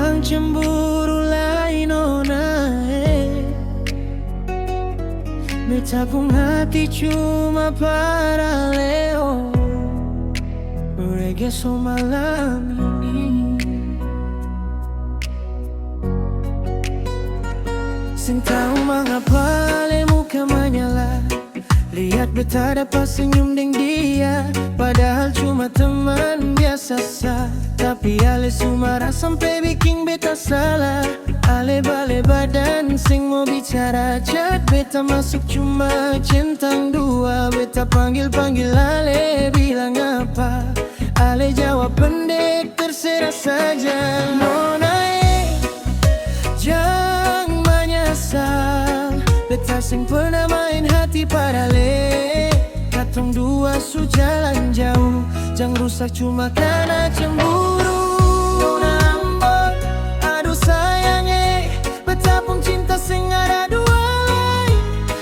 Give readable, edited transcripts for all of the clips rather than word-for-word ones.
Ang cemburu lain nona Beta pun hati cuma para Leo Reggae so malam ini Sing tahu mengapa le muka menyala Lihat beta dapat senyum deng dia Padahal cuma teman biasa sah Tapi ale sumarah sampai bikin beta salah Ale bale badan sing mau bicara Chat beta masuk cuma centang dua Beta panggil-panggil ale bilang apa Ale jawab pendek terserah saja Nona jangan menyesal Beta sing pernah main hati pada le Katong dua su jalan jauh Jangan rusak cuma karena cemburu Nona ambon, aduh sayang Beta pun cinta sing ada dua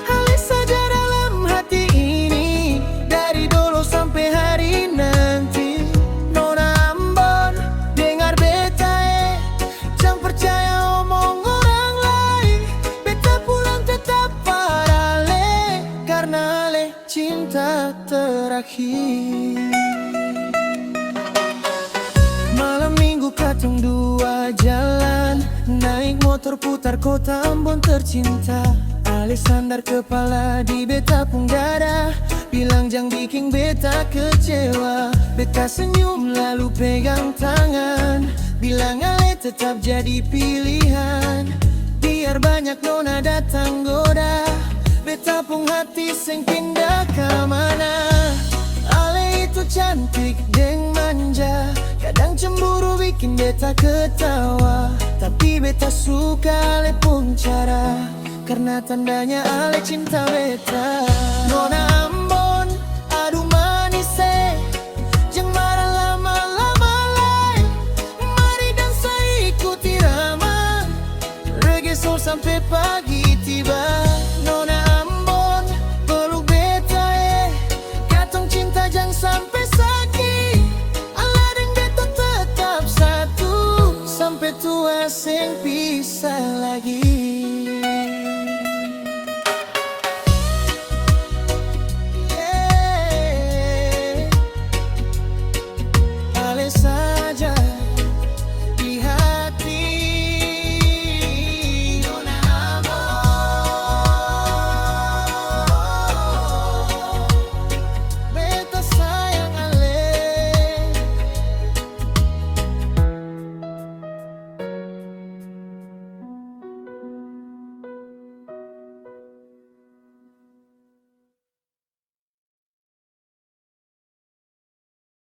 Hal saja dalam hati ini Dari dulu sampai hari nanti Nona ambon, dengar beta Jangan percaya omong orang lain Beta pulang tetap para le Karena le cinta terakhir Malam minggu katong dua jalan Naik motor putar kota Ambon tercinta Ale sandar kepala di beta pun dada Bilang jangan bikin beta kecewa Beta senyum lalu pegang tangan Bilang ale tetap jadi pilihan Biar banyak nona datang goda Beta pun hati sing pindah ke mana Ale itu cantik deng manja Kadang cemburu bikin beta ketawa Tapi beta suka ale pun cara Karena tandanya ale cinta beta Nona ambon, aduh manis Jangan marah lama-lama lai Mari dansa ikuti irama Reggae soul sampai pagi tiba Nona ambon, peluk beta Katong cinta jangan sampai sakit Allah dan beta tetap satu Sampai tua sing pisah lagi